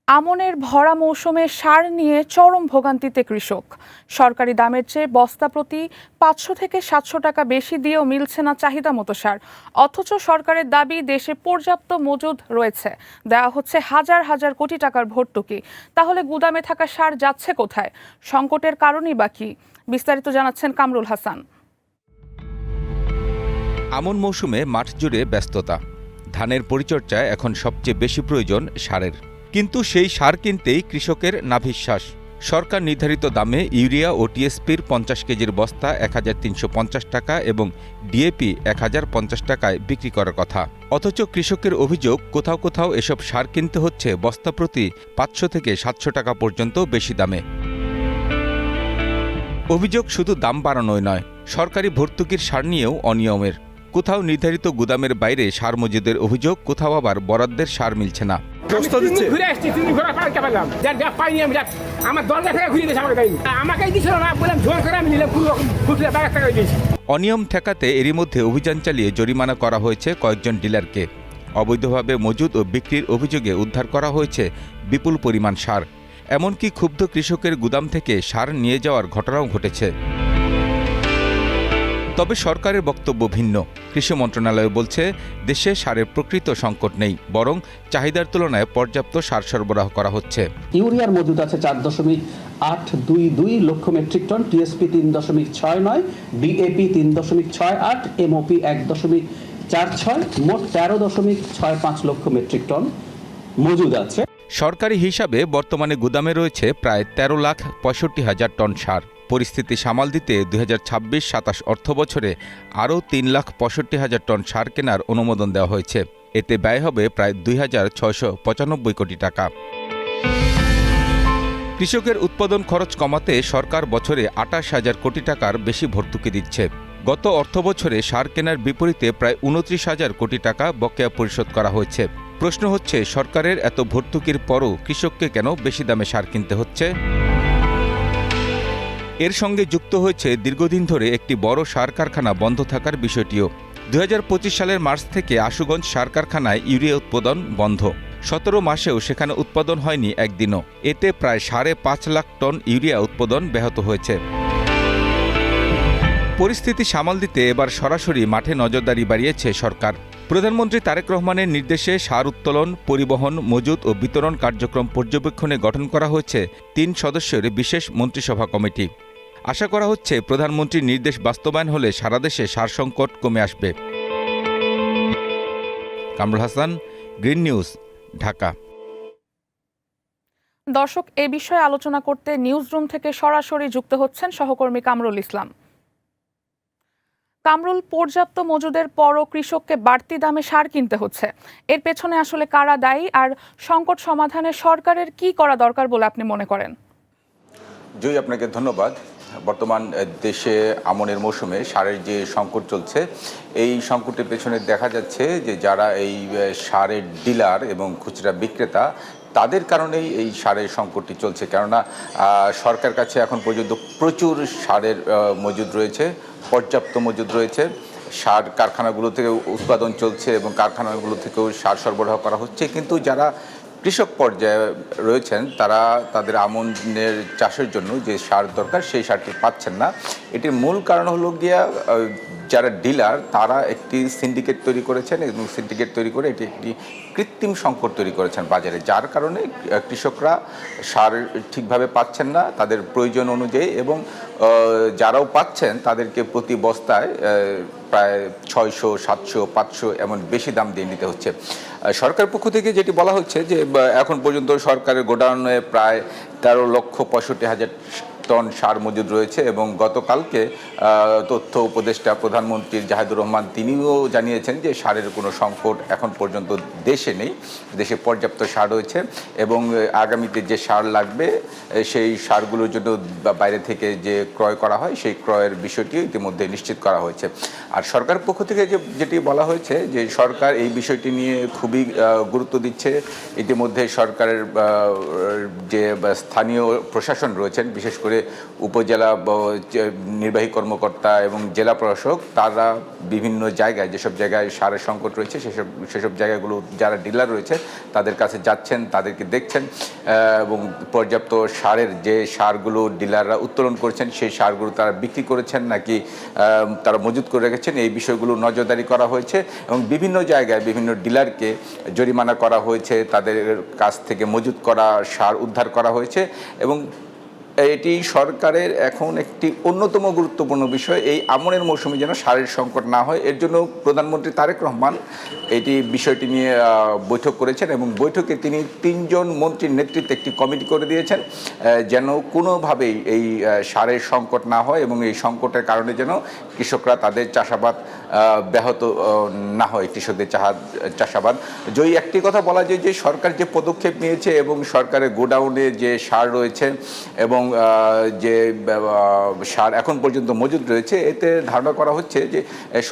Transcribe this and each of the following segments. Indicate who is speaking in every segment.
Speaker 1: আমনের ভরা মৌসুমে সার নিয়ে চরম ভোগান্তিতে কৃষক। সরকারি দামের চেয়ে বস্তা প্রতি ৫০০ থেকে ৭০০ টাকা বেশি দিয়েও মিলছে না চাহিদা মতো সার। অথচ সরকারের দাবি দেশে পর্যাপ্ত মজুদ রয়েছে, দেওয়া হচ্ছে হাজার হাজার কোটি টাকার ভর্তুকি। তাহলে গুদামে থাকা সার যাচ্ছে কোথায়? সংকটের কারণই বা কি? বিস্তারিত জানাচ্ছেন কামরুল হাসান।
Speaker 2: আমন মৌসুমে মাঠ জুড়ে ব্যস্ততা। ধানের পরিচর্যায় এখন সবচেয়ে বেশি প্রয়োজন সারের, কিন্তু সেই সার কিনতেই কৃষকের নাভিশ্বাস। সরকার নির্ধারিত দামে ইউরিয়া ও টিএসপির ৫০ কেজির বস্তা ১৩৫০ টাকা এবং ডিএপি ১০৫০ টাকায় বিক্রি করার কথা। অথচ কৃষকের অভিযোগ, কোথাও কোথাও এসব সার কিনতে হচ্ছে বস্তা প্রতি ৫০০ থেকে ৭০০ টাকা পর্যন্ত বেশি দামে। অভিযোগ শুধু দাম বাড়ানোই নয়, সরকারি ভর্তুকির সার নিয়েও অনিয়মের। কোথাও নির্ধারিত গুদামের বাইরে সার মজুদের অভিযোগ, কোথাও আবার বরাদ্দের সার মিলছে না। অনিয়ম ঠেকাতে এরই মধ্যে অভিযান চালিয়ে জরিমানা করা হয়েছে কয়েকজন ডিলারকে। অবৈধভাবে মজুদ ও বিক্রির অভিযোগে উদ্ধার করা হয়েছে বিপুল পরিমাণ সার। এমনকি ক্ষুব্ধ কৃষকের গুদাম থেকে সার নিয়ে যাওয়ার ঘটনাও ঘটেছে। তবে সরকারের বক্তব্য ভিন্ন। কৃষি মন্ত্রণালয় বলছে, দেশে সারের প্রকৃত সংকট নেই, বরং চাহিদার তুলনায় পর্যাপ্ত সার সরবরাহ করা হচ্ছে।
Speaker 3: ইউরিয়ার মজুদ আছে ৪.৮২২ লক্ষ মেট্রিক টন, টিএসপি ৩.৬৯, ডিএপি ৩.৬৮, এমওপি ১.৪৬, মোট ১৩.৬৫ লক্ষ মেট্রিক টন মজুদ আছে।
Speaker 2: সরকারি হিসাবে বর্তমানে গুদামে রয়েছে প্রায় ১৩,৬৫,০০০ টন সার। পরিস্থিতি সামাল দিতে ২০২৬-২৭ অর্থবছরে আরও ৩,৬৫,০০০ টন সার কেনার অনুমোদন দেওয়া হয়েছে। এতে ব্যয় হবে প্রায় ২,৬৯৫ কোটি টাকা। কৃষকের উৎপাদন খরচ কমাতে সরকার বছরে ২৮,০০০ কোটি টাকার বেশি ভর্তুকি দিচ্ছে। গত অর্থবছরে সার কেনার বিপরীতে প্রায় ২৯,০০০ কোটি টাকা বকেয়া পরিশোধ করা হয়েছে। প্রশ্ন হচ্ছে, সরকারের এত ভর্তুকির পরও কৃষককে কেন বেশি দামে সার কিনতে হচ্ছে? এর সঙ্গে যুক্ত হয়েছে দীর্ঘদিন ধরে একটি বড় সার কারখানা বন্ধ থাকার বিষয়টিও। ২০২৫ সালের মার্চ থেকে আশুগঞ্জ সার কারখানায় ইউরিয়া উৎপাদন বন্ধ। ১৭ মাসেও সেখানে উৎপাদন হয়নি একদিনও। এতে প্রায় ৫.৫ লাখ টন ইউরিয়া উৎপাদন ব্যাহত হয়েছে। পরিস্থিতি সামাল দিতে এবার সরাসরি মাঠে নজরদারি বাড়িয়েছে সরকার। প্রধানমন্ত্রী তারেক রহমানের নির্দেশে সার উত্তোলন, পরিবহন, মজুত ও বিতরণ কার্যক্রম পর্যবেক্ষণে গঠন করা হয়েছে ৩ সদস্যের বিশেষ মন্ত্রিসভা কমিটি। আশা করা হচ্ছে, প্রধানমন্ত্রীর নির্দেশ বাস্তবায়ন হলে সারা দেশে সার সংকট কমে আসবে। Kamrul Hasan, green news, Dhaka.
Speaker 1: দর্শক, এ বিষয়ে আলোচনা করতে নিউজরুম থেকে সরাসরি যুক্ত হচ্ছেন সহকর্মী কামরুল ইসলাম। কামরুল, পর্যাপ্ত মজুদের পরও কৃষককে বাড়তি দামে সার কিনতে হচ্ছে, এর পেছনে আসলে কারা দায়ী, আর সংকট সমাধানে সরকারের কি করা দরকার বলে আপনি মনে করেন?
Speaker 4: জয়, আপনাকে ধন্যবাদ। বর্তমান দেশে আমনের মৌসুমে সারের যে সংকট চলছে, এই সংকটের পেছনে দেখা যাচ্ছে যে যারা এই সারের ডিলার এবং খুচরা বিক্রেতা, তাদের কারণেই এই সারের সংকটটি চলছে। কেননা সরকার কাছে এখন পর্যন্ত প্রচুর সারের মজুদ রয়েছে, পর্যাপ্ত মজুদ রয়েছে। সার কারখানাগুলো থেকে উৎপাদন চলছে এবং কারখানাগুলো থেকেও সার সরবরাহ করা হচ্ছে, কিন্তু যারা কৃষক পর্যায়ে রয়েছেন তারা তাদের আমনের চাষের জন্য যে সার দরকার সেই সারটি পাচ্ছেন না। এটির মূল কারণ হলো গিয়া, যারা ডিলার তারা একটি সিন্ডিকেট তৈরি করেছেন এবং সিন্ডিকেট তৈরি করে এটি একটি কৃত্রিম সংকট তৈরি করেছেন বাজারে, যার কারণে কৃষকরা সার ঠিকভাবে পাচ্ছেন না তাদের প্রয়োজন অনুযায়ী, এবং যারাও পাচ্ছেন তাদেরকে প্রতি বস্তায় প্রায় ৬০০, ৭০০, ৫০০ এমন বেশি দাম দিয়ে নিতে হচ্ছে। সরকার পক্ষ থেকে যেটি বলা হচ্ছে যে এখন পর্যন্ত সরকারের গোডাউনে প্রায় ১৩,৬৫,০০০ টন সার মজুদ রয়েছে, এবং গতকালকে তথ্য উপদেষ্টা প্রধানমন্ত্রীর জাহিদুর রহমান তিনিও জানিয়েছেন যে সারের কোনো সংকট এখন পর্যন্ত দেশে নেই, দেশে পর্যাপ্ত সার রয়েছে, এবং আগামীতে যে সার লাগবে সেই সারগুলোর জন্য বাইরে থেকে যে ক্রয় করা হয় সেই ক্রয়ের বিষয়টি ইতিমধ্যে নিশ্চিত করা হয়েছে। আর সরকার পক্ষ থেকে যেটি বলা হয়েছে যে সরকার এই বিষয়টি নিয়ে খুবই গুরুত্ব দিচ্ছে। ইতিমধ্যে সরকারের যে স্থানীয় প্রশাসন রয়েছেন, বিশেষ করে করে উপজেলা নির্বাহী কর্মকর্তা এবং জেলা প্রশাসক তারা বিভিন্ন জায়গায় যেসব জায়গায় সারের সংকট রয়েছে সেসব জায়গাগুলো যারা ডিলার রয়েছে তাদের কাছে যাচ্ছেন, তাদেরকে দেখছেন এবং পর্যাপ্ত সারের যে সারগুলো ডিলাররা উত্তোলন করেছেন সেই সারগুলো তারা বিক্রি করেছেন নাকি তারা মজুত করে রেখেছেন এই বিষয়গুলো নজরদারি করা হয়েছে এবং বিভিন্ন জায়গায় বিভিন্ন ডিলারকে জরিমানা করা হয়েছে, তাদের কাছ থেকে মজুত করা সার উদ্ধার করা হয়েছে এবং এটি সরকারের এখন একটি অন্যতম গুরুত্বপূর্ণ বিষয়। এই আমনের মৌসুমে যেন সারের সংকট না হয় এর জন্য প্রধানমন্ত্রী তারেক রহমান বিষয়টি নিয়ে বৈঠক করেছেন এবং বৈঠকে তিনি 3 জন মন্ত্রীর নেতৃত্বে একটি কমিটি করে দিয়েছেন যেন কোনোভাবেই এই সারের সংকট না হয় এবং এই সংকটের কারণে যেন কৃষকরা তাদের চাষাবাদ ব্যাহত না হয়, কৃষকদের চাষাবাদ। একটি কথা বলা যায় যে সরকার যে পদক্ষেপ নিয়েছে এবং সরকারের গোডাউনে যে সার রয়েছে এবং যে সার এখন পর্যন্ত মজুদ রয়েছে এতে ধারণা করা হচ্ছে যে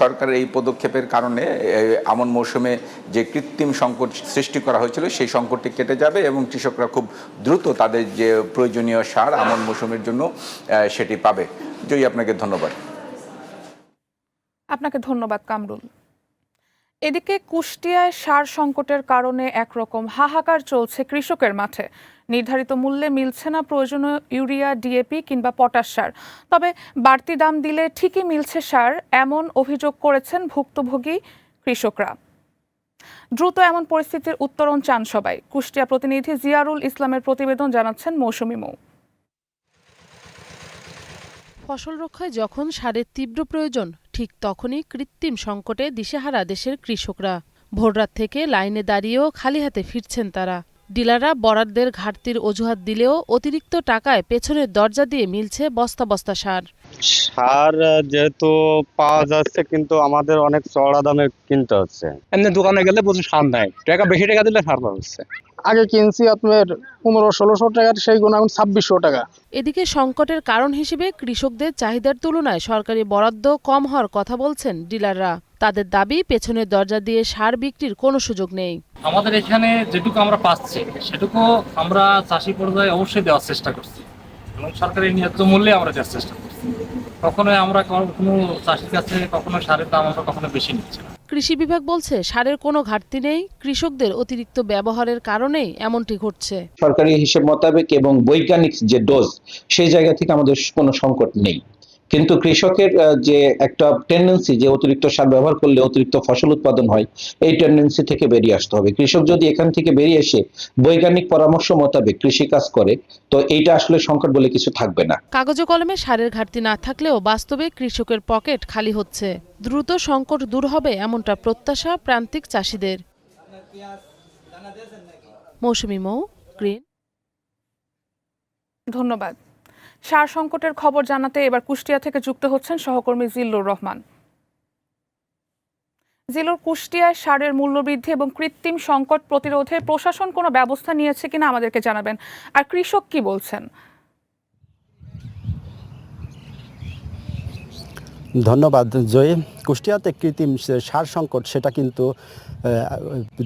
Speaker 4: সরকারের এই পদক্ষেপের কারণে আমন মৌসুমে যে কৃত্রিম সংকট সৃষ্টি করা হয়েছিল সেই সংকটটি কেটে যাবে এবং কৃষকরা খুব দ্রুত তাদের যে প্রয়োজনীয় সার আমন মৌসুমের জন্য সেটি পাবে। আপনাকে ধন্যবাদ।
Speaker 1: আপনাকে ধন্যবাদ কামরুল। এদিকে কুষ্টিয়ায় সার সংকটের কারণে একরকম হাহাকার চলছে কৃষকের মাঠে। নির্ধারিত মূল্যে মিলছে না প্রয়োজনীয় ইউরিয়া, ডিএপি কিংবা পটাশ সার। তবে বাড়তি দাম দিলে ঠিকই মিলছে সার, এমন অভিযোগ করেছেন ভুক্তভোগী কৃষকরা। দ্রুত এমন পরিস্থিতির উত্তরণ চান সবাই। কুষ্টিয়া প্রতিনিধি জিয়ারুল ইসলামের প্রতিবেদন জানাচ্ছেন মৌসুমী মৌ।
Speaker 5: ফসল রক্ষায় যখন সারের তীব্র প্রয়োজন ঠিক তখনই কৃত্রিম সংকটে দিশেহারা দেশের কৃষকরা। ভোররাত থেকে লাইনে দাঁড়িয়েও খালি হাতে ফিরছেন তারা। ডিলাররা বরাদ্দের ঘাটতির অজুহাত দিলেও অতিরিক্ত টাকায় পেছনের দরজা দিয়ে মিলছে বস্তা বস্তা সার।
Speaker 6: সার যেহেতু পাওয়া যাচ্ছে কিন্তু আমাদের অনেক চড়া দামে কিনতে হচ্ছে। এমনি দোকানে গেলে প্রচুর সার নাই, টাকা বেশি টাকা দিলে সার পাওয়া যাচ্ছে।
Speaker 7: আগে কিনছি আপনার 1500-1600 টাকার, সেই গুণ এখন 2600 টাকা।
Speaker 5: এদিকে সংকটের কারণ হিসেবে কৃষকদের চাহিদার তুলনায় সরকারি বরাদ্দ কম হওয়ার কথা বলছেন ডিলাররা। তাদের দাবি পেছনের দরজা দিয়ে সার বিক্রির কোনো সুযোগ নেই।
Speaker 8: আমাদের এখানে যেটুকু আমরা পাচ্ছি সেটুকু আমরা চাষি পর্যায়ে অবশ্যই দেওয়ার চেষ্টা করছি এবং সরকারি ন্যায্য মূল্যে আমরা দেওয়ার চেষ্টা করছি। কখনোই আমরা কোনো চাষির কাছে কখনো সারের দাম আমরা কখনো বেশি নিচ্ছি না।
Speaker 5: কৃষি বিভাগ বলছে সারের কোনো ঘাটতি নেই, কৃষকদের অতিরিক্ত ব্যবহারের কারণেই এমনটি ঘটছে।
Speaker 9: সরকারি হিসেব মোতাবেক এবং বৈজ্ঞানিক যে ডোজ সেই জায়গা থেকে আমাদের কোনো সংকট নেই, কিন্তু কৃষকের যে একটা টেন্ডেন্সি যে অতিরিক্ত সার ব্যবহার করলে অতিরিক্ত ফসল উৎপাদন হয় এই টেন্ডেন্সি থেকে বেরিয়ে আসতে হবে। কৃষক যদি এখান থেকে বেরিয়ে এসে বৈজ্ঞানিক পরামর্শ মোতাবেক কৃষি কাজ করে তো এইটা আসলে সংকট বলে কিছু থাকবে না।
Speaker 5: কাগজে কলমে সারের ঘাটতি না থাকলেও বাস্তবে কৃষকের পকেট খালি হচ্ছে। দ্রুত সংকট দূর হবে এমনটা প্রত্যাশা প্রান্তিক চাষিদের। মৌসুমী মৌ, গ্রিন।
Speaker 1: ধন্যবাদ। সার সংকটের খবর জানাতে এবার কুষ্টিয়া থেকে যুক্ত হচ্ছেন সহকর্মী জিল্লুর রহমান। জিল্লুর, কুষ্টিয়ায় সারের মূল্যবৃদ্ধি এবং কৃত্রিম সংকট প্রতিরোধে প্রশাসন কোনো ব্যবস্থা নিয়েছে কিনা আমাদেরকে জানাবেন, আর কৃষক কি বলছেন?
Speaker 10: ধন্যবাদ জয়ী। কুষ্টিয়াতে কৃত্রিম সার সংকট সেটা কিন্তু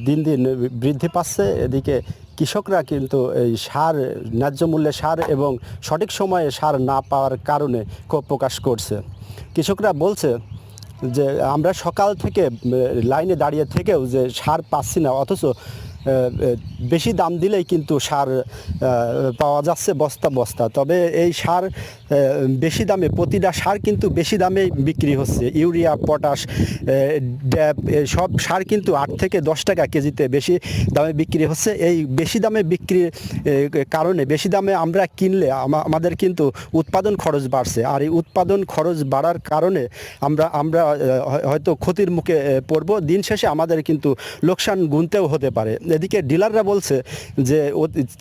Speaker 10: দিন দিন বৃদ্ধি পাচ্ছে। এদিকে কৃষকরা কিন্তু এই সার, ন্যায্য মূল্যে সার এবং সঠিক সময়ে সার না পাওয়ার কারণে ক্ষোভ প্রকাশ করছে। কৃষকরা বলছে যে আমরা সকাল থেকে লাইনে দাঁড়িয়ে থেকেও যে সার পাচ্ছি না, অথচ বেশি দাম দিলেই কিন্তু সার পাওয়া যাচ্ছে বস্তা বস্তা। তবে এই সার বেশি দামে, প্রতিটা সার কিন্তু বেশি দামে বিক্রি হচ্ছে। ইউরিয়া, পটাশ, ড্যাপ সব সার কিন্তু 8 থেকে 10 টাকা কেজিতে বেশি দামে বিক্রি হচ্ছে। এই বেশি দামে বিক্রির কারণে, বেশি দামে আমরা কিনলে আমাদের কিন্তু উৎপাদন খরচ বাড়ছে, আর এই উৎপাদন খরচ বাড়ার কারণে আমরা হয়তো ক্ষতির মুখে পড়ব। দিন শেষে আমাদের কিন্তু লোকসান গুনতেও হতে পারে। এদিকে ডিলাররা বলছে যে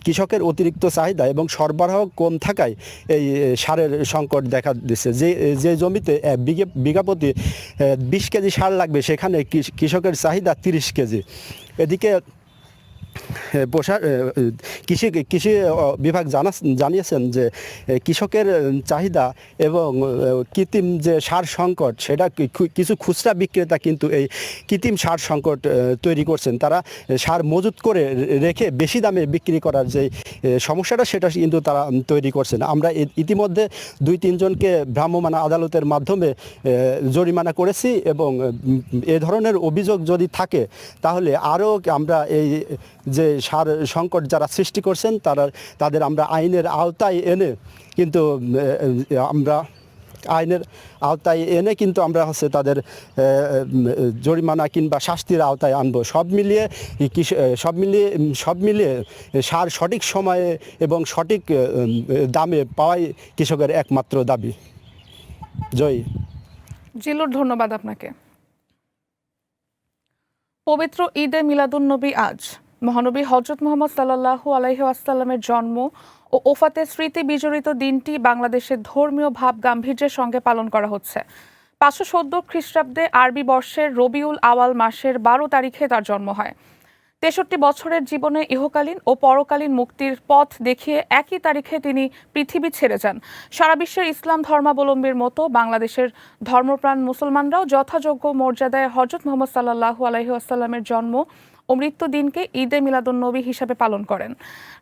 Speaker 10: কৃষকের অতিরিক্ত চাহিদা এবং সরবরাহ কম থাকায় এই সারের সংকট দেখা দিচ্ছে। যে জমিতে বিঘা প্রতি 20 কেজি সার লাগবে সেখানে কৃষকের চাহিদা 30 কেজি। এদিকে কৃষি কৃষি বিভাগ জানিয়েছেন যে কৃষকের চাহিদা এবং কৃত্রিম যে সার সংকট সেটা কিছু খুচরা বিক্রেতা কিন্তু এই কৃত্রিম সার সংকট তৈরি করছেন। তারা সার মজুত করে রেখে বেশি দামে বিক্রি করার যে সমস্যাটা সেটা কিন্তু তারা তৈরি করছেন। আমরা ইতিমধ্যে 2-3 জনকে ভ্রাম্যমাণ আদালতের মাধ্যমে জরিমানা করেছি এবং এ ধরনের অভিযোগ যদি থাকে তাহলে আরও আমরা এই যে সার সংকট যারা সৃষ্টি করছেন তাদের আমরা আইনের আওতায় এনে কিন্তু কিন্তু আমরা তাদের জরিমানা কিংবা শাস্তির আওতায় আনবো। সব মিলিয়ে সার সঠিক সময়ে এবং সঠিক দামে পাওয়াই কৃষকের একমাত্র দাবি। জয়
Speaker 1: জিলুর, ধন্যবাদ আপনাকে। পবিত্র ঈদে মিলাদুন্নবী আজ। মহানবী হযরত মুহাম্মদ সাল্লাল্লাহু আলাইহি ওয়াসাল্লামের জন্ম ও ওফাতের স্মৃতি বিজড়িত দিনটি বাংলাদেশের ধর্মীয় ভাব গাম্ভীর্যের সঙ্গে পালন করা হচ্ছে। 514 খ্রিস্টাব্দে আরবি বর্ষের রবিউল আওয়াল মাসের 12 তারিখে তার জন্ম হয়। 63 বছরের জীবনে ইহকালীন ও পরকালীন মুক্তির পথ দেখিয়ে একই তারিখে তিনি পৃথিবী ছেড়ে যান। সারা বিশ্বের ইসলাম ধর্মাবলম্বীর মতো বাংলাদেশের ধর্মপ্রাণ মুসলমানরাও যথাযোগ্য মর্যাদায় হযরত মুহাম্মদ সাল্লাল্লাহু আলাইহি ওয়াসাল্লামের জন্ম ও মৃত্যু দিনকে ঈদে মিলাদুন্নবী হিসাবে পালন করেন।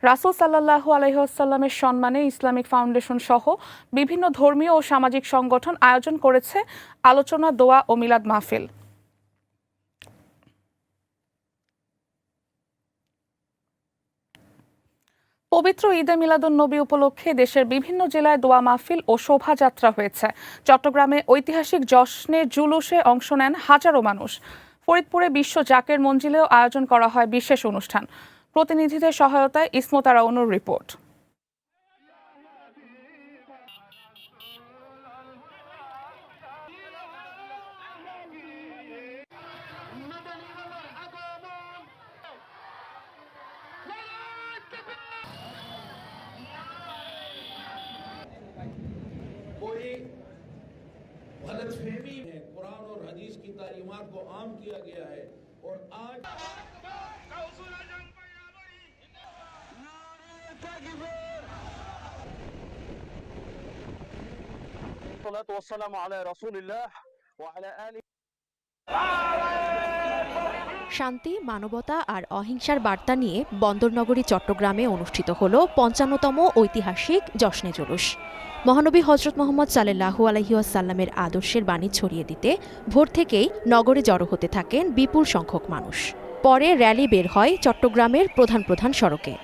Speaker 1: রাসূল সাল্লাল্লাহু আলাইহি ওয়াসাল্লামের সম্মানে ইসলামিক ফাউন্ডেশন সহ বিভিন্ন ধর্মীয় ও সামাজিক সংগঠন আয়োজন করেছে আলোচনা, দোয়া ও মিলাদ মাহফিল। পবিত্র ঈদে মিলাদুন্নবী উপলক্ষে দেশের বিভিন্ন জেলায় দোয়া মাহফিল ও শোভাযাত্রা হয়েছে। চট্টগ্রামে ঐতিহাসিক জশ্নে জুলুসে অংশ নেন হাজারো মানুষ। ফরিদপুরে বিশ্ব জাকের মঞ্জিলেও আয়োজন করা হয় বিশেষ অনুষ্ঠান। প্রতিনিধিদের সহায়তায় ইসমত আরা অনুর রিপোর্ট।
Speaker 11: गलतफहमी है, कुरान और हदीस की तालीमात को आम किया गया है और आज
Speaker 12: শান্তি, মানবতা আর অহিংসার বার্তা নিয়ে বন্দরনগরী চট্টগ্রামে অনুষ্ঠিত হল ৫৫তম ঐতিহাসিক জশ্নে জুলুস। মহানবী হযরত মুহাম্মদ সাল্লাল্লাহু আলাইহি ওয়াসাল্লামের আদর্শের বাণী ছড়িয়ে দিতে ভোর থেকেই নগরে জড়ো হতে থাকেন বিপুল সংখ্যক মানুষ। পরে র্যালি বের হয় চট্টগ্রামের প্রধান প্রধান সড়কে।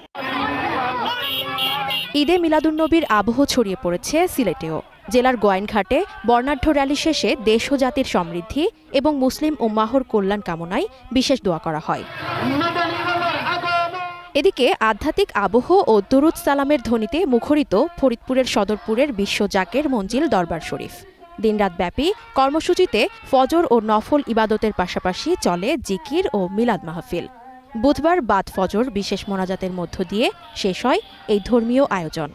Speaker 12: ঈদে মিলাদুন্নবীর আবহ ছড়িয়ে পড়েছে সিলেটেও। জেলার গোয়াইনঘাটে বর্ণাঢ্য র্যালি শেষে দেশ ও জাতির সমৃদ্ধি এবং মুসলিম উম্মাহর কল্যাণ কামনায় বিশেষ দোয়া করা হয়। এদিকে আধ্যাত্মিক আবহ ও দুরুদ সালামের ধ্বনিতে মুখরিত ফরিদপুরের সদরপুরের বিশ্ব জাকের মঞ্জিল দরবার শরীফ। দিনরাত ব্যাপী কর্মসূচিতে ফজর ও নফল ইবাদতের পাশাপাশি চলে জিকির ও মিলাদ মাহফিল। বুধবার বাদ ফজর বিশেষ মোনাজাতের মধ্য দিয়ে শেষ হয় এই ধর্মীয় আয়োজন।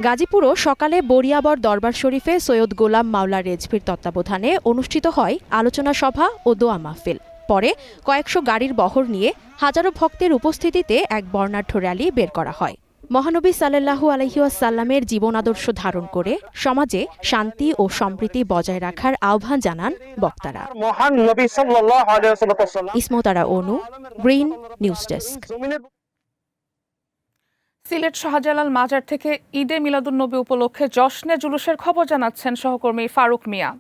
Speaker 12: গাজীপুরও সকালে বরিয়াবর দরবার শরীফে সৈয়দ গোলাম মাওলা রেজভির তত্ত্বাবধানে অনুষ্ঠিত হয় আলোচনা সভা ও দোয়া মাহফিল। পরে কয়েকশো গাড়ির বহর নিয়ে হাজারো ভক্তের উপস্থিতিতে এক বর্ণাঢ্য র্যালি বের করা হয়। মহানবী সাল্লাল্লাহু আলাইহি ওয়াসাল্লামের জীবন আদর্শ ধারণ করে সমাজে শান্তি ও সম্প্রীতি বজায় রাখার আহ্বান জানান বক্তারা। Ismat Ara Anu, green news desk.
Speaker 1: Sylhet Shahjalal মাজার থেকে ঈদে মিলাদুন্নবী উপলক্ষে জশ্নে জুলুসের খবর জানাচ্ছেন সহকর্মী ফারুক মিয়া।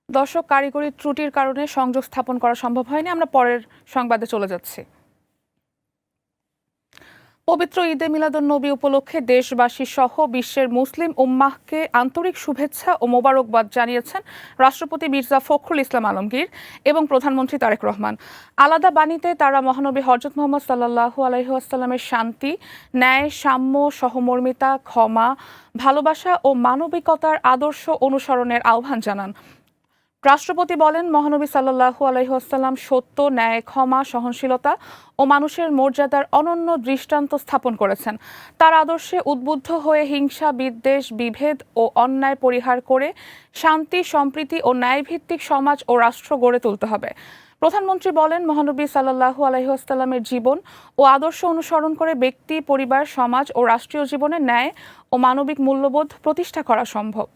Speaker 1: দর্শক, কারিগরি ত্রুটির কারণে সংযোগ স্থাপন করা সম্ভব হয়নি। আমরা পরের সংবাদে চলে যাচ্ছি। পবিত্র ঈদে মিলাদুন্নবী উপলক্ষে দেশবাসী সহ বিশ্বের মুসলিম উম্মাহকে আন্তরিক শুভেচ্ছা ও মোবারকবাদ জানিয়েছেন রাষ্ট্রপতি মির্জা ফখরুল ইসলাম আলমগীর এবং প্রধানমন্ত্রী তারেক রহমান। আলাদা বাণীতে তারা মহানবী হযরত মুহাম্মদ সাল্লাল্লাহু আলাইহি ওয়াসাল্লামের শান্তি, ন্যায়, সাম্য, সহমর্মিতা, ক্ষমা, ভালোবাসা ও মানবিকতার আদর্শ অনুসরণের আহ্বান জানান। রাষ্ট্রপতি বলেন, মহানবী সাল্লাল্লাহু আলাইহি ওয়াসাল্লাম সত্য, ন্যায়, ক্ষমা, সহনশীলতা ও মানুষের মর্যাদার অনন্য দৃষ্টান্ত স্থাপন করেছেন। তার আদর্শে উদ্বুদ্ধ হয়ে হিংসা, বিদ্বেষ, বিভেদ ও অন্যায় পরিহার করে শান্তি, সম্প্রীতি ও ন্যায়ভিত্তিক সমাজ ও রাষ্ট্র গড়ে তুলতে হবে। প্রধানমন্ত্রী বলেন, মহানবী সাল্লাল্লাহু আলাইহি ওয়াসাল্লামের জীবন ও আদর্শ অনুসরণ করে ব্যক্তি, পরিবার, সমাজ ও রাষ্ট্রীয় জীবনে ন্যায় ও মানবিক মূল্যবোধ প্রতিষ্ঠা করা সম্ভব।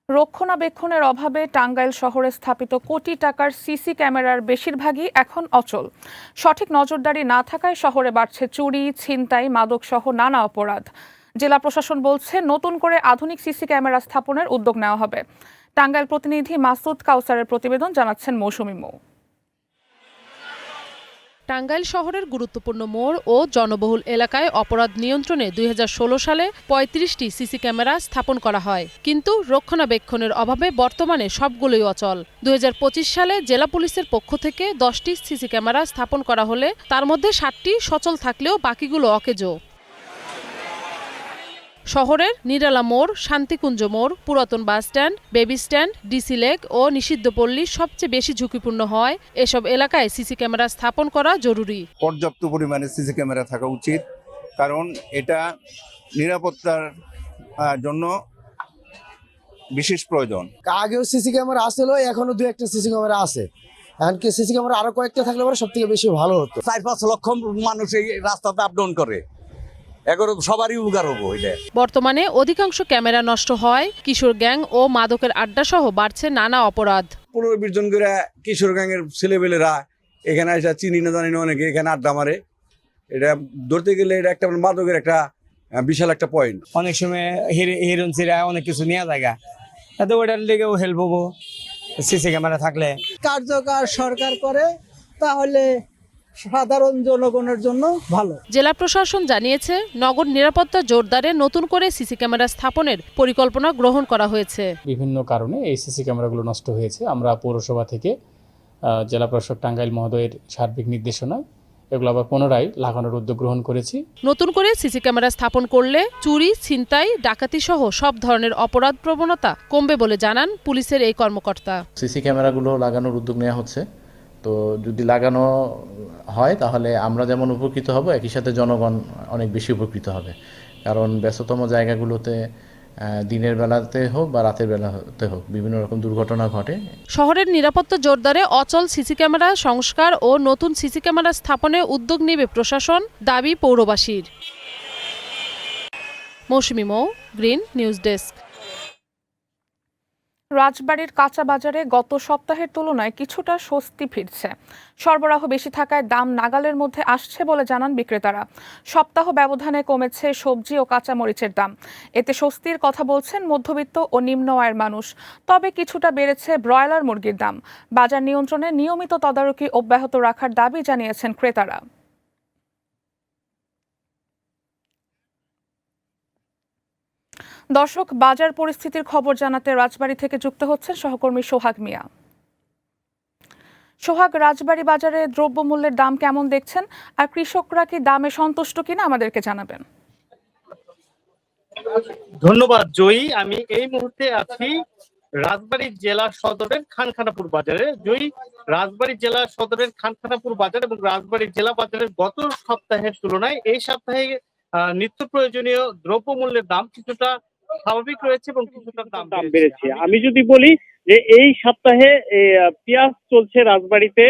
Speaker 1: রক্ষণাবেক্ষণের অভাবে টাঙ্গাইল শহরে স্থাপিত কোটি টাকার সিসি ক্যামেরার বেশিরভাগই এখন অচল। সঠিক নজরদারি না থাকায় শহরে বাড়ছে চুরি, ছিনতাই, মাদকসহ নানা অপরাধ। জেলা প্রশাসন বলছে, নতুন করে আধুনিক সিসি ক্যামেরা স্থাপনের উদ্যোগ নেওয়া হবে। টাঙ্গাইল প্রতিনিধি মাসুদ কাউসারের প্রতিবেদন, জানাচ্ছেন মৌসুমী মৌ।
Speaker 5: টাঙ্গাইল শহরের গুরুত্বপূর্ণ মোড় ও জনবহুল এলাকায় অপরাধ নিয়ন্ত্রণে ২০১৬ সালে ৩৫টি সিসি ক্যামেরা স্থাপন করা হয়, কিন্তু রক্ষণাবেক্ষণের অভাবে বর্তমানে সবগুলোই অচল। ২০২৫ সালে জেলা পুলিশের পক্ষ থেকে 10টি সিসি ক্যামেরা স্থাপন করা হলে তার মধ্যে 7টি সচল থাকলেও বাকিগুলো অকেজো। শহরের নিরালা মোড়, শান্তিকুঞ্জ মোড়, পুরাতন bus stand, baby stand, DC lake ও নিষিদ্ধপল্লী সবচেয়ে বেশি ঝুঁকিপূর্ণ হয়। এসব এলাকায় সিসি ক্যামেরা স্থাপন করা জরুরি।
Speaker 13: পর্যাপ্ত পরিমাণে সিসি ক্যামেরা থাকা উচিত, কারণ এটা নিরাপত্তার জন্য বিশেষ প্রয়োজন।
Speaker 7: আগেও সিসি ক্যামেরা আসলো, এখনো 2-1টা সিসি ক্যামেরা আছে। এমনকি সিসি ক্যামেরা আরো কয়েকটা থাকলে পরে সব থেকে বেশি ভালো হতো।
Speaker 6: 4-5 লক্ষ মানুষ এই রাস্তাতে আপ ডাউন করে, এগুলো সবারই উপকার হবো।
Speaker 5: বর্তমানে অধিকাংশ ক্যামেরা নষ্ট হয়, কিশোর গ্যাং ও মাদকের আড্ডা সহ বাড়ছে নানা অপরাধ।
Speaker 13: 15-20 জন করে কিশোর গ্যাংয়ের ছেলেবেলেরা এখানে এসে চিনি না জানি না অনেকে এখানে আড্ডা মারে। এটা ধরতে গেলে এটা একটা মাদকের একটা বিশাল একটা পয়েন্ট।
Speaker 6: অনেক সময় হিরোইন ছিরা অনেক কিছু নেওয়া জায়গা, এতে ওইটার লেগেও হেল্প হবো সিসি ক্যামেরা থাকলে।
Speaker 7: কার্যকর সরকার করে তাহলে সাধারণ জনগণের জন্য ভালো।
Speaker 5: জেলা প্রশাসন জানিয়েছে, নগর নিরাপত্তা জোরদারে নতুন করে সিসি ক্যামেরা স্থাপনের পরিকল্পনা গ্রহণ করা হয়েছে।
Speaker 14: বিভিন্ন কারণে এই সিসি ক্যামেরাগুলো নষ্ট হয়েছে। আমরা পৌরসভা থেকে জেলা প্রশাসক টাঙ্গাইল মহোদয়ের সার্বিক নির্দেশনায় এগুলো আবার পুনরায় লাগানোর উদ্যোগ গ্রহণ করেছি।
Speaker 5: নতুন করে সিসি ক্যামেরা স্থাপন করলে চুরি, ছিনতাই, ডাকাতি সহ সব ধরনের অপরাধ প্রবণতা কমবে বলে জানান পুলিশের এই কর্মকর্তা।
Speaker 14: সিসি ক্যামেরাগুলো লাগানোর উদ্যোগ নেওয়া হচ্ছে। তো যদি লাগানো হয় তাহলে আমরা যেমন উপকৃত হব, একই সাথে জনগণ অনেক বেশি উপকৃত হবে। কারণ ব্যস্ততম জায়গাগুলোতে দিনের বেলাতে হোক বা রাতের বেলাতে হোক বিভিন্ন রকম দুর্ঘটনা ঘটে।
Speaker 5: শহরের নিরাপত্তা জোরদারে অচল সিসি ক্যামেরা সংস্কার ও নতুন সিসি ক্যামেরা স্থাপনে উদ্যোগ নেবে প্রশাসন, দাবি পৌরবাসীর। মৌসুমী মৌ, গ্রিন নিউজ ডেস্ক।
Speaker 1: রাজবাড়ীর কাঁচা বাজারে গত সপ্তাহের তুলনায় কিছুটা স্বস্তি ফিরছে। সরবরাহ বেশি থাকায় দাম নাগালের মধ্যে আসছে বলে জানান বিক্রেতারা। সপ্তাহ ব্যবধানে কমেছে সবজি ও কাঁচামরিচের দাম। এতে স্বস্তির কথা বলছেন মধ্যবিত্ত ও নিম্ন আয়ের মানুষ। তবে কিছুটা বেড়েছে ব্রয়লার মুরগির দাম। বাজার নিয়ন্ত্রণে নিয়মিত তদারকি অব্যাহত রাখার দাবি জানিয়েছেন ক্রেতারা। দর্শক, বাজার পরিস্থিতির খবর জানাতে রাজবাড়ী থেকে যুক্ত হচ্ছেন সহকর্মী সোহাগ মিয়া। সোহাগ, রাজবাড়ী বাজারে দ্রব্যমূল্যের দাম কেমন দেখছেন, আর কৃষকরা কি দামে সন্তুষ্ট কিনা আমাদেরকে জানাবেন।
Speaker 15: ধন্যবাদ জয়ী। আমি এই মুহূর্তে আছি রাজবাড়ী জেলা সদরের খানখানাপুর বাজারে। জয়ী, রাজবাড়ী জেলা সদরের খানখানাপুর বাজার এবং রাজবাড়ী জেলা বাজারের গত সপ্তাহের তুলনায় এই সপ্তাহে নিত্য প্রয়োজনীয় দ্রব্যমূল্যের দাম কিছুটা স্বাভাবিক রয়েছে এবং কিছুটা দাম বেড়েছে। আমি যদি বলি যে এই সপ্তাহে পেঁয়াজ চলছে রাজবাড়ীতে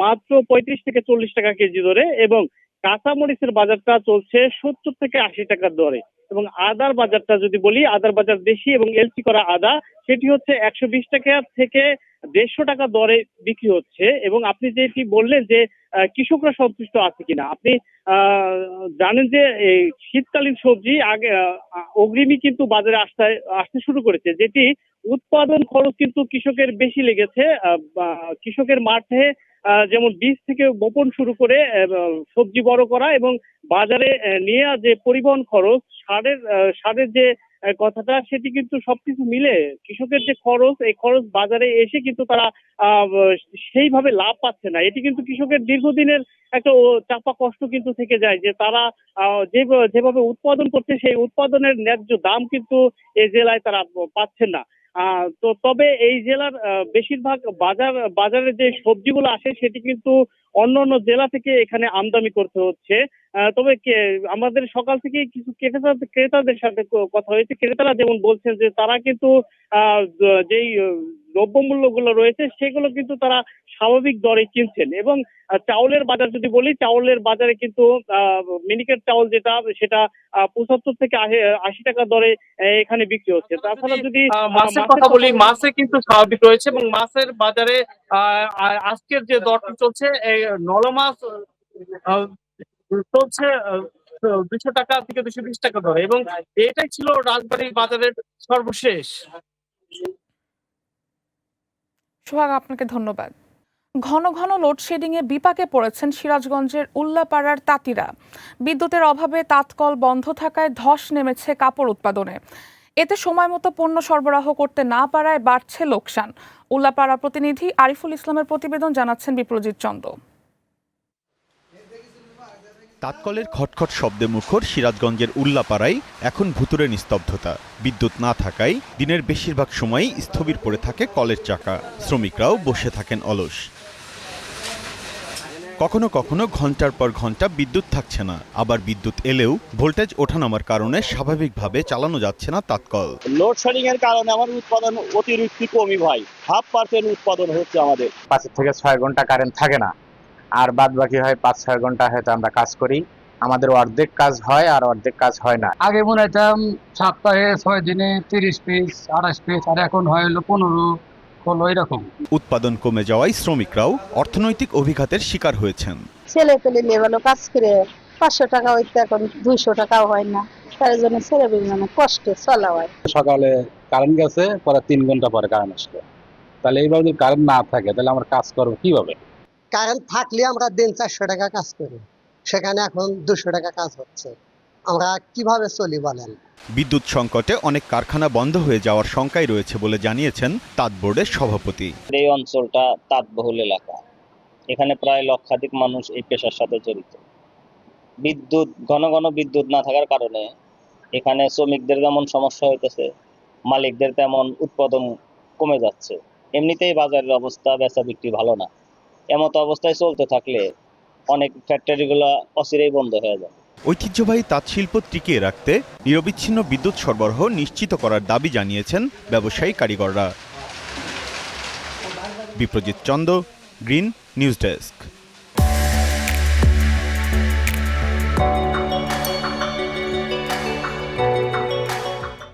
Speaker 15: মাত্র 35 থেকে 40 টাকা কেজি দরে, এবং কাঁচামরিচের বাজারটা চলছে 70 থেকে 80 টাকার দরে, এবং আদার বাজারটা যদি বলি, আদার বাজার দেশি এবং এলসি করা আদা সেটি হচ্ছে 120 টাকা থেকে 150 টাকা দরে বিক্রি হচ্ছে। এবং আপনি যেটি বললেন যে কৃষকরা সন্তুষ্ট আছে কিনা, আপনি জানেন যে এই শীতকালীন সবজি আগে অগ্রিমই কিন্তু বাজারে আসতে শুরু করেছে, যেটি উৎপাদন খরচ কিন্তু কৃষকের বেশি লেগেছে। কৃষকের মাঠে যেমন বীজ থেকে বপন শুরু করে সবজি বড় করা এবং বাজারে নিয়ে যে পরিবহন খরচ, সারের যে কথাটা, সেটি কিন্তু সবকিছু মিলে কৃষকের যে খরচ, এই খরচ বাজারে এসে কিন্তু তারা সেইভাবে লাভ পাচ্ছে না। এটি কিন্তু কৃষকের দীর্ঘদিনের একটা চাপা কষ্ট কিন্তু থেকে যায়, যে তারা যেভাবে উৎপাদন করছে সেই উৎপাদনের ন্যায্য দাম কিন্তু এই জেলায় তারা পাচ্ছেন না। তো তবে এই জেলার বেশিরভাগ বাজারে যে সবজিগুলো আসে সেটি কিন্তু অন্য অন্য জেলা থেকে এখানে আমদানি করতে হচ্ছে। তবে আমাদের সকাল থেকে কিছু ক্রেতাদের সাথে কথা হয়েছে। ক্রেতারা যেমন বলছেন যে তারা কিন্তু যেই দ্রব্যমূল্যগুলো রয়েছে সেগুলো কিন্তু তারা স্বাভাবিক দরে কিনছেন। এবং চাউলের বাজার যদি বলি, চাউলের বাজারে কিন্তু মিনিকেট চাউল যেটা সেটা ৭৫ থেকে ৮০ টাকা দরে এখানে বিক্রি হচ্ছে। তাছাড়া যদি মাছের কথা বলি, মাছে কিন্তু স্বাভাবিক রয়েছে এবং মাছের বাজারে আজকের যে দরটি চলছে, এই নলা মাছ চলছে ২০০ টাকা থেকে ২২০ টাকা দরে, এবং এটাই ছিল রাজবাড়ী বাজারের সর্বশেষ।
Speaker 1: সোহাগ, আপনাকে ধন্যবাদ। ঘন ঘন লোডশেডিংয়ে বিপাকে পড়েছেন সিরাজগঞ্জের উল্লাপাড়ার তাঁতিরা। বিদ্যুতের অভাবে তাঁতকল বন্ধ থাকায় ধস নেমেছে কাপড় উৎপাদনে। এতে সময় মতো পণ্য সরবরাহ করতে না পারায় বাড়ছে লোকসান। উল্লাপাড়া প্রতিনিধি আরিফুল ইসলামের প্রতিবেদন, জানাচ্ছেন বিপ্রজিৎ চন্দ।
Speaker 16: তাঁতকলের খটখট শব্দে মুখর সিরাজগঞ্জের উল্লাপাড়ায় এখন ভুতুরে নিস্তব্ধতা। বিদ্যুৎ না থাকায় দিনের বেশিরভাগ সময়ই স্থবির পড়ে থাকে কলের চাকা। শ্রমিকরাও বসে থাকেন অলস। কখনো কখনো ঘন্টার পর ঘন্টা বিদ্যুৎ থাকছে না, আবার বিদ্যুৎ এলেও ভোল্টেজ ওঠানামার কারণে স্বাভাবিকভাবে চালানো যাচ্ছে না তাঁতকল।
Speaker 17: লোডশেডিং এর কারণে আমার উৎপাদন অতিরিক্ত কমই ভাই, 0.5% উৎপাদন হচ্ছে আমাদের।
Speaker 18: 5 থেকে 6 ঘন্টা কারেন্ট থাকে না, আর বাদ বাকি হয় 5-6 ঘন্টা হয়তো আমরা কাজ করি। আমাদের অর্ধেক কাজ হয় আর অর্ধেক কাজ হয় না।
Speaker 19: আগে মনে হইতাম সপ্তাহে 6 দিনে 30 পিস 28 পিস, আর এখন হয় হলো 15-16 এরকম।
Speaker 16: উৎপাদন কমে যাওয়ায় শ্রমিকরাও অর্থনৈতিক অভিঘাতের শিকার হয়েছেন।
Speaker 20: ছেলে পেলে লেভেলও কাজ করে 500 টাকা হইতে এখন 200 টাকাও হয় না, তার জন্য ছেলে পেলে কষ্টে চলা হয়।
Speaker 6: সকালে কারেন্ট গেছে, পরে 3 ঘন্টা পরে কারেন্ট আসলো। তাহলে এইভাবে যদি কারেন্ট না থাকে তাহলে আমরা কাজ করবো কিভাবে?
Speaker 7: কারেন্ট থাকলে আমরা দিন 400 টাকা কাজ করি, সেখানে এখন 200 টাকা কাজ হচ্ছে। আমরা কিভাবে চলি বলেন?
Speaker 16: বিদ্যুৎ সংকটে অনেক কারখানা বন্ধ হয়ে যাওয়ার শঙ্কাই রয়েছে বলে জানিয়েছেন তাঁত বোর্ডের সভাপতি।
Speaker 17: এই অঞ্চলটা তাঁতবহুল এলাকা, এখানে প্রায় লক্ষাধিক মানুষ এই পেশার সাথে জড়িত। ঘন ঘন বিদ্যুৎ না থাকার কারণে এখানে শ্রমিকদের যেমন সমস্যা হইতেছে, মালিকদের তেমন উৎপাদন কমে যাচ্ছে। এমনিতেই বাজারের অবস্থা, বেচা বিক্রি ভালো না। এমতো অবস্থায় চলতে থাকলে অনেক ফ্যাক্টরিগুলো অচিরেই বন্ধ হয়ে যাবে।
Speaker 16: ঐতিহ্যবাহী তাঁত শিল্প টিকিয়ে রাখতে নিরবিচ্ছিন্ন বিদ্যুৎ সরবরাহ নিশ্চিত করার দাবি জানিয়েছেন ব্যবসায়ী কারিগররা। Biprajit Chanda, Green news desk.